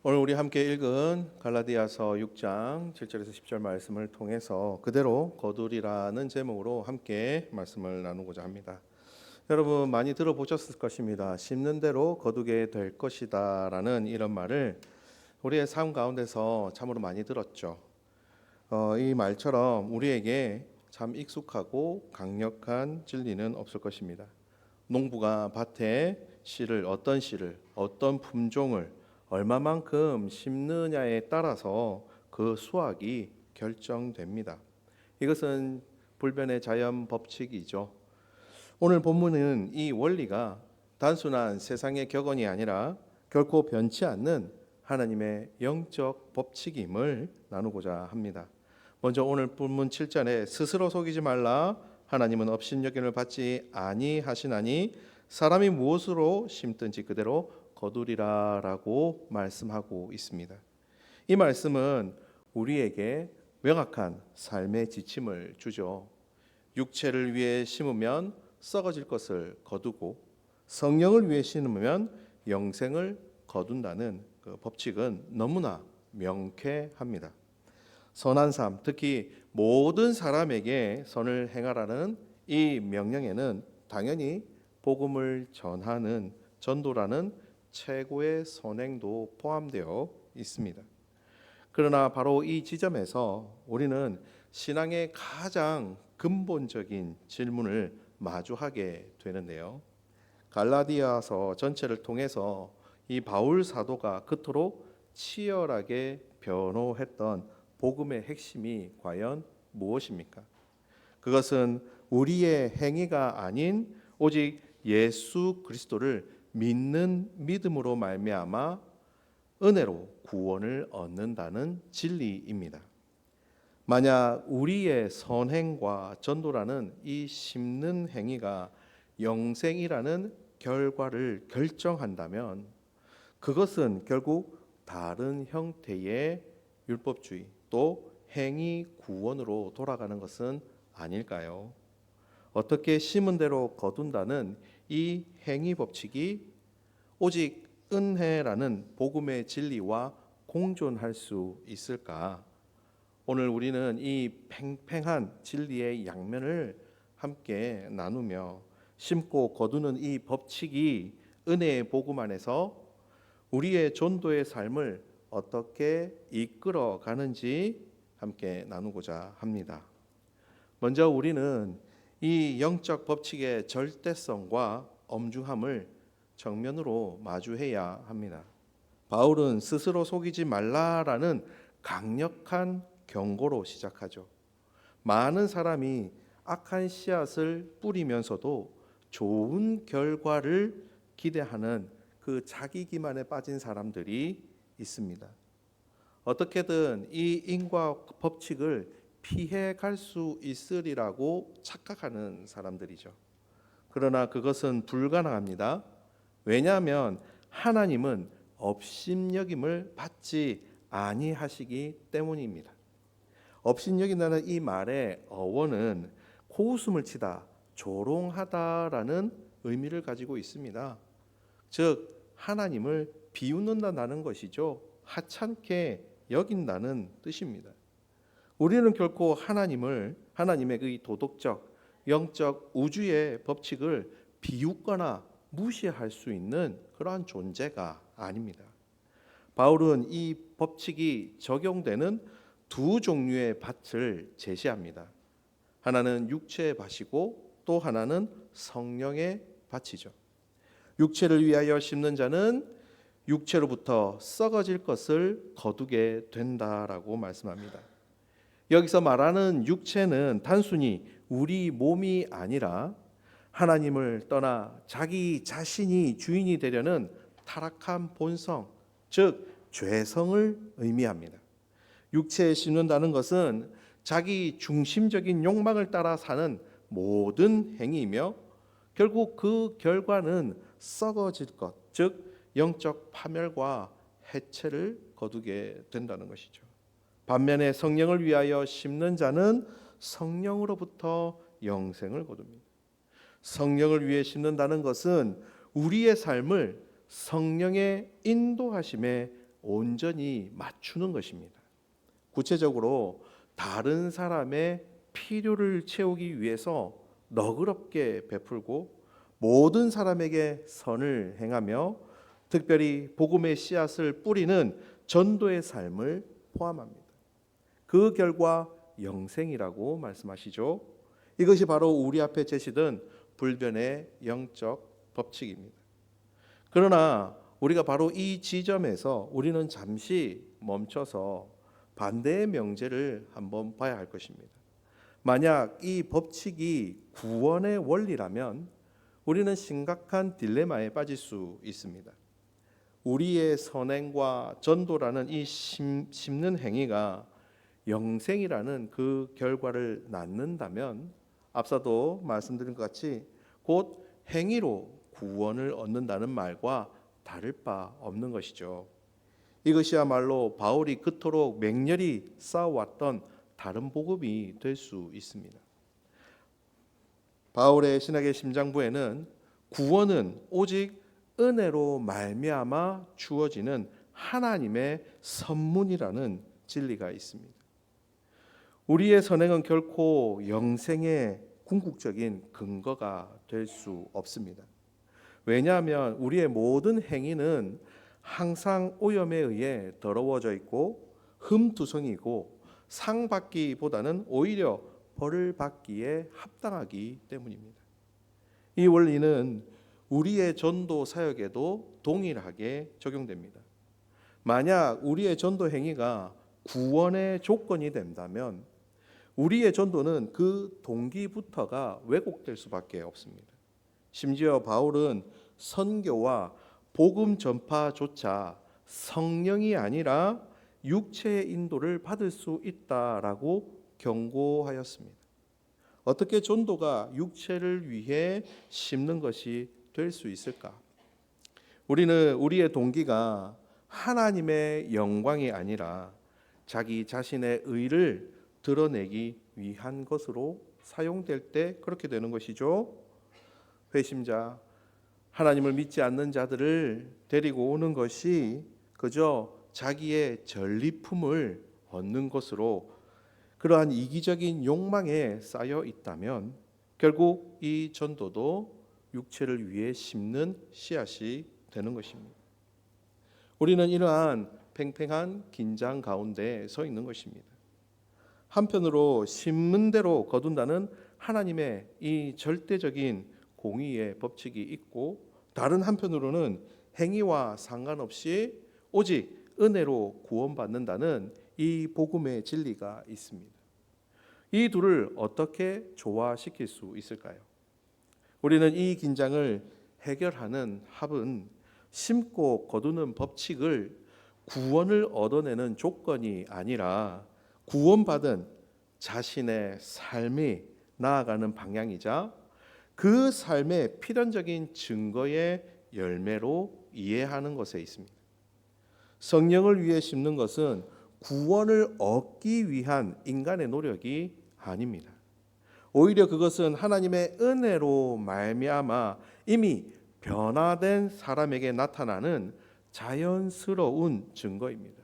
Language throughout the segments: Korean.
오늘 우리 함께 읽은 갈라디아서 6장 7절에서 10절 말씀을 통해서 그대로 거두리라는 제목으로 함께 말씀을 나누고자 합니다. 여러분 많이 들어보셨을 것입니다. 심는 대로 거두게 될 것이다 라는 이런 말을 우리의 삶 가운데서 참으로 많이 들었죠. 이 말처럼 우리에게 참 익숙하고 강력한 진리는 없을 것입니다. 농부가 밭에 어떤 씨를 어떤 품종을 얼마만큼 심느냐에 따라서 그 수확이 결정됩니다. 이것은 불변의 자연 법칙이죠. 오늘 본문은 이 원리가 단순한 세상의 격언이 아니라 결코 변치 않는 하나님의 영적 법칙임을 나누고자 합니다. 먼저 오늘 본문 7절에 스스로 속이지 말라. 하나님은 업신여김을 받지 아니하시나니 사람이 무엇으로 심든지 그대로 거두리라라고 말씀하고 있습니다. 이 말씀은 우리에게 명확한 삶의 지침을 주죠. 육체를 위해 심으면 썩어질 것을 거두고 성령을 위해 심으면 영생을 거둔다는 그 법칙은 너무나 명쾌합니다. 선한 삶, 특히 모든 사람에게 선을 행하라는 이 명령에는 당연히 복음을 전하는 전도라는 최고의 선행도 포함되어 있습니다. 그러나 바로 이 지점에서 우리는 신앙의 가장 근본적인 질문을 마주하게 되는데요. 갈라디아서 전체를 통해서 이 바울 사도가 그토록 치열하게 변호했던 복음의 핵심이 과연 무엇입니까? 그것은 우리의 행위가 아닌 오직 예수 그리스도를 믿는 믿음으로 말미암아 은혜로 구원을 얻는다는 진리입니다. 만약 우리의 선행과 전도라는 이 심는 행위가 영생이라는 결과를 결정한다면 그것은 결국 다른 형태의 율법주의 또 행위 구원으로 돌아가는 것은 아닐까요? 어떻게 심은 대로 거둔다는 이 행위 법칙이 오직 은혜라는 복음의 진리와 공존할 수 있을까? 오늘 우리는 이 팽팽한 진리의 양면을 함께 나누며 심고 거두는 이 법칙이 은혜의 복음 안에서 우리의 전도의 삶을 어떻게 이끌어 가는지 함께 나누고자 합니다. 먼저 우리는 이 영적 법칙의 절대성과 엄중함을 정면으로 마주해야 합니다. 바울은 스스로 속이지 말라라는 강력한 경고로 시작하죠. 많은 사람이 악한 씨앗을 뿌리면서도 좋은 결과를 기대하는 그 자기 기만에 빠진 사람들이 있습니다. 어떻게든 이 인과 법칙을 피해 갈 수 있으리라고 착각하는 사람들이죠. 그러나 그것은 불가능합니다. 왜냐하면 하나님은 업신여김을 받지 아니하시기 때문입니다. 업신여긴다는 이 말의 어원은 코웃음을 치다, 조롱하다라는 의미를 가지고 있습니다. 즉 하나님을 비웃는다는 것이죠. 하찮게 여긴다는 뜻입니다. 우리는 결코 하나님의 그 도덕적, 영적 우주의 법칙을 비웃거나 무시할 수 있는 그러한 존재가 아닙니다. 바울은 이 법칙이 적용되는 두 종류의 밭을 제시합니다. 하나는 육체의 밭이고 또 하나는 성령의 밭이죠. 육체를 위하여 심는 자는 육체로부터 썩어질 것을 거두게 된다라고 말씀합니다. 여기서 말하는 육체는 단순히 우리 몸이 아니라 하나님을 떠나 자기 자신이 주인이 되려는 타락한 본성, 즉 죄성을 의미합니다. 육체에 심는다는 것은 자기 중심적인 욕망을 따라 사는 모든 행위이며 결국 그 결과는 썩어질 것, 즉 영적 파멸과 해체를 거두게 된다는 것이죠. 반면에 성령을 위하여 심는 자는 성령으로부터 영생을 거둡니다. 성령을 위해 심는다는 것은 우리의 삶을 성령의 인도하심에 온전히 맞추는 것입니다. 구체적으로 다른 사람의 필요를 채우기 위해서 너그럽게 베풀고 모든 사람에게 선을 행하며 특별히 복음의 씨앗을 뿌리는 전도의 삶을 포함합니다. 그 결과 영생이라고 말씀하시죠. 이것이 바로 우리 앞에 제시된 불변의 영적 법칙입니다. 그러나 우리가 바로 이 지점에서 우리는 잠시 멈춰서 반대의 명제를 한번 봐야 할 것입니다. 만약 이 법칙이 구원의 원리라면 우리는 심각한 딜레마에 빠질 수 있습니다. 우리의 선행과 전도라는 이 심는 행위가 영생이라는 그 결과를 낳는다면 앞서도 말씀드린 것 같이 곧 행위로 구원을 얻는다는 말과 다를 바 없는 것이죠. 이것이야말로 바울이 그토록 맹렬히 쌓아왔던 다른 복음이 될 수 있습니다. 바울의 신학의 심장부에는 구원은 오직 은혜로 말미암아 주어지는 하나님의 선문이라는 진리가 있습니다. 우리의 선행은 결코 영생의 궁극적인 근거가 될 수 없습니다. 왜냐하면 우리의 모든 행위는 항상 오염에 의해 더러워져 있고 흠투성이고 상 받기보다는 오히려 벌을 받기에 합당하기 때문입니다. 이 원리는 우리의 전도 사역에도 동일하게 적용됩니다. 만약 우리의 전도 행위가 구원의 조건이 된다면 우리의 전도는 그 동기부터가 왜곡될 수밖에 없습니다. 심지어 바울은 선교와 복음 전파조차 성령이 아니라 육체의 인도를 받을 수 있다라고 경고하였습니다. 어떻게 전도가 육체를 위해 심는 것이 될 수 있을까? 우리는 우리의 동기가 하나님의 영광이 아니라 자기 자신의 의를 드러내기 위한 것으로 사용될 때 그렇게 되는 것이죠. 회심자, 하나님을 믿지 않는 자들을 데리고 오는 것이 그저 자기의 전리품을 얻는 것으로 그러한 이기적인 욕망에 쌓여 있다면 결국 이 전도도 육체를 위해 심는 씨앗이 되는 것입니다. 우리는 이러한 팽팽한 긴장 가운데 서 있는 것입니다. 한편으로 심은 대로 거둔다는 하나님의 이 절대적인 공의의 법칙이 있고 다른 한편으로는 행위와 상관없이 오직 은혜로 구원받는다는 이 복음의 진리가 있습니다. 이 둘을 어떻게 조화시킬 수 있을까요? 우리는 이 긴장을 해결하는 합은 심고 거두는 법칙을 구원을 얻어내는 조건이 아니라 구원받은 자신의 삶이 나아가는 방향이자 그 삶의 필연적인 증거의 열매로 이해하는 것에 있습니다. 성령을 위해 심는 것은 구원을 얻기 위한 인간의 노력이 아닙니다. 오히려 그것은 하나님의 은혜로 말미암아 이미 변화된 사람에게 나타나는 자연스러운 증거입니다.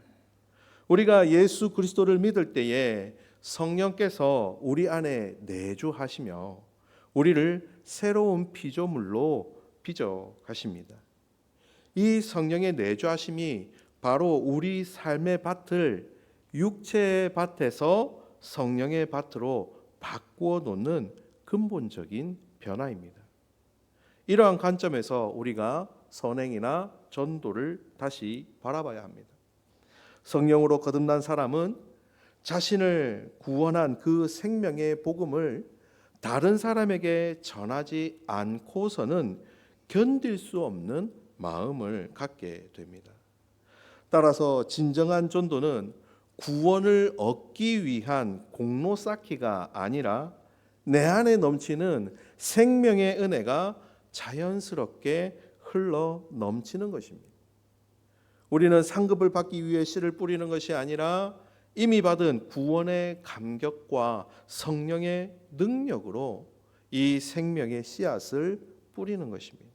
우리가 예수 그리스도를 믿을 때에 성령께서 우리 안에 내주하시며 우리를 새로운 피조물로 빚어 가십니다. 이 성령의 내주하심이 바로 우리 삶의 밭을 육체의 밭에서 성령의 밭으로 바꾸어 놓는 근본적인 변화입니다. 이러한 관점에서 우리가 선행이나 전도를 다시 바라봐야 합니다. 성령으로 거듭난 사람은 자신을 구원한 그 생명의 복음을 다른 사람에게 전하지 않고서는 견딜 수 없는 마음을 갖게 됩니다. 따라서 진정한 전도는 구원을 얻기 위한 공로 쌓기가 아니라 내 안에 넘치는 생명의 은혜가 자연스럽게 흘러 넘치는 것입니다. 우리는 상급을 받기 위해 씨를 뿌리는 것이 아니라 이미 받은 구원의 감격과 성령의 능력으로 이 생명의 씨앗을 뿌리는 것입니다.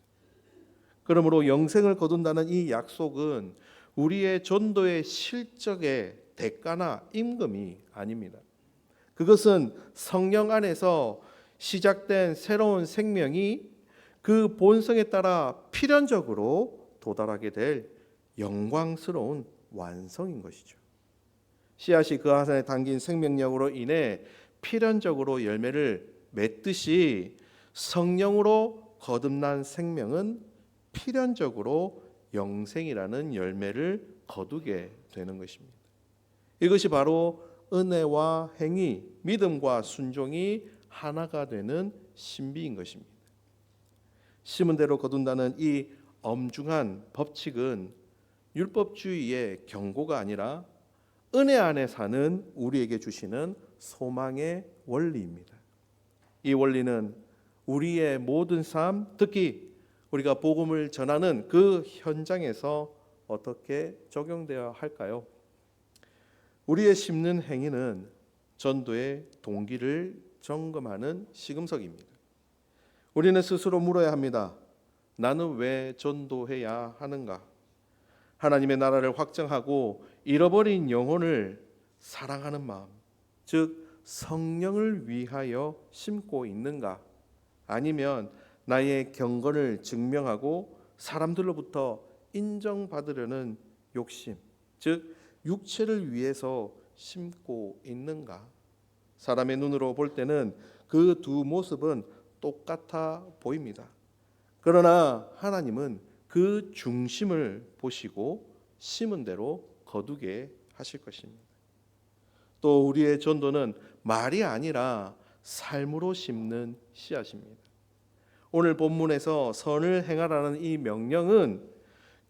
그러므로 영생을 거둔다는 이 약속은 우리의 전도의 실적의 대가나 임금이 아닙니다. 그것은 성령 안에서 시작된 새로운 생명이 그 본성에 따라 필연적으로 도달하게 될 영광스러운 완성인 것이죠. 씨앗이 그 안에 담긴 생명력으로 인해 필연적으로 열매를 맺듯이 성령으로 거듭난 생명은 필연적으로 영생이라는 열매를 거두게 되는 것입니다. 이것이 바로 은혜와 행위, 믿음과 순종이 하나가 되는 신비인 것입니다. 심은 대로 거둔다는 이 엄중한 법칙은 율법주의의 경고가 아니라 은혜 안에 사는 우리에게 주시는 소망의 원리입니다. 이 원리는 우리의 모든 삶, 특히 우리가 복음을 전하는 그 현장에서 어떻게 적용되어야 할까요? 우리의 심는 행위는 전도의 동기를 점검하는 시금석입니다. 우리는 스스로 물어야 합니다. 나는 왜 전도해야 하는가? 하나님의 나라를 확장하고 잃어버린 영혼을 사랑하는 마음, 즉 성령을 위하여 심고 있는가? 아니면 나의 경건을 증명하고 사람들로부터 인정받으려는 욕심, 즉 육체를 위해서 심고 있는가? 사람의 눈으로 볼 때는 그 두 모습은 똑같아 보입니다. 그러나 하나님은 그 중심을 보시고 심은 대로 거두게 하실 것입니다. 또 우리의 전도는 말이 아니라 삶으로 심는 씨앗입니다. 오늘 본문에서 선을 행하라는 이 명령은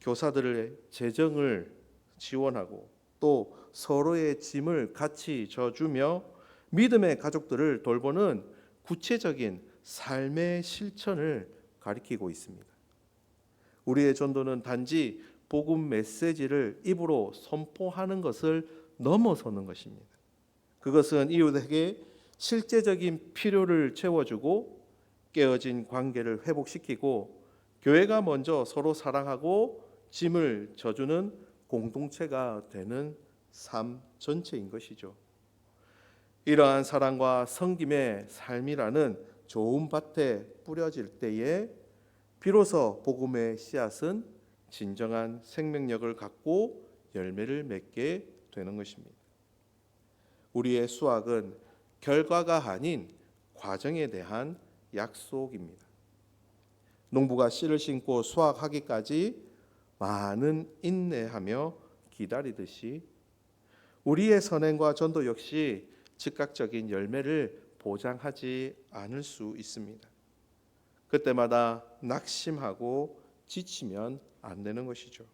교사들의 재정을 지원하고 또 서로의 짐을 같이 져주며 믿음의 가족들을 돌보는 구체적인 삶의 실천을 가리키고 있습니다. 우리의 전도는 단지 복음 메시지를 입으로 선포하는 것을 넘어서는 것입니다. 그것은 이웃에게 실제적인 필요를 채워주고 깨어진 관계를 회복시키고 교회가 먼저 서로 사랑하고 짐을 져주는 공동체가 되는 삶 전체인 것이죠. 이러한 사랑과 섬김의 삶이라는 좋은 밭에 뿌려질 때에 비로소 복음의 씨앗은 진정한 생명력을 갖고 열매를 맺게 되는 것입니다. 우리의 수확은 결과가 아닌 과정에 대한 약속입니다. 농부가 씨를 심고 수확하기까지 많은 인내하며 기다리듯이 우리의 선행과 전도 역시 즉각적인 열매를 보장하지 않을 수 있습니다. 그때마다 낙심하고 지치면 안 되는 것이죠.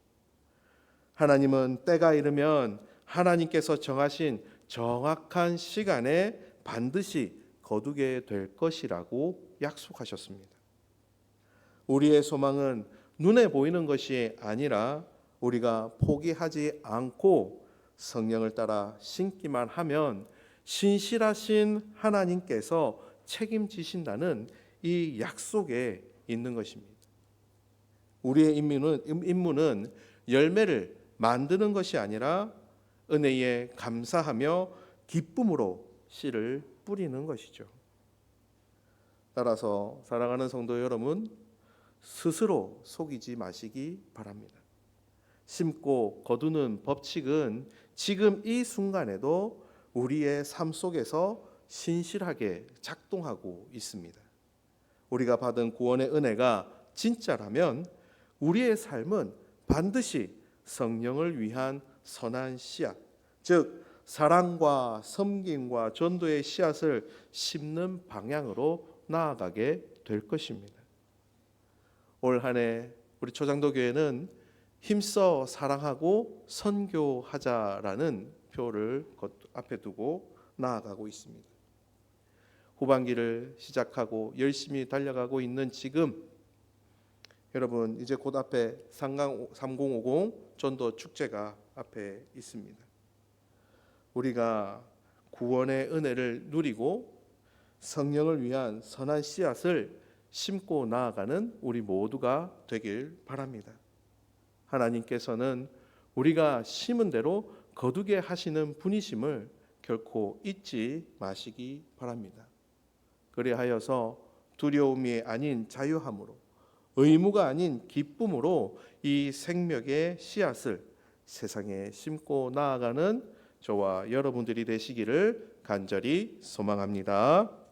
하나님은 때가 이르면 하나님께서 정하신 정확한 시간에 반드시 거두게 될 것이라고 약속하셨습니다. 우리의 소망은 눈에 보이는 것이 아니라 우리가 포기하지 않고 성령을 따라 심기만 하면 신실하신 하나님께서 책임지신다는 이 약속에 있는 것입니다. 우리의 임무는 열매를 만드는 것이 아니라 은혜에 감사하며 기쁨으로 씨를 뿌리는 것이죠. 따라서 사랑하는 성도 여러분, 스스로 속이지 마시기 바랍니다. 심고 거두는 법칙은 지금 이 순간에도 우리의 삶 속에서 신실하게 작동하고 있습니다. 우리가 받은 구원의 은혜가 진짜라면 우리의 삶은 반드시 성령을 위한 선한 씨앗, 즉 사랑과 섬김과 전도의 씨앗을 심는 방향으로 나아가게 될 것입니다. 올 한 해 우리 초장도 교회는 힘써 사랑하고 선교하자라는 표를 앞에 두고 나아가고 있습니다. 후반기를 시작하고 열심히 달려가고 있는 지금 여러분 이제 곧 앞에 3050 전도 축제가 앞에 있습니다. 우리가 구원의 은혜를 누리고 성령을 위한 선한 씨앗을 심고 나아가는 우리 모두가 되길 바랍니다. 하나님께서는 우리가 심은 대로 거두게 하시는 분이심을 결코 잊지 마시기 바랍니다. 그리하여서 두려움이 아닌 자유함으로, 의무가 아닌 기쁨으로 이 생명의 씨앗을 세상에 심고 나아가는 저와 여러분들이 되시기를 간절히 소망합니다.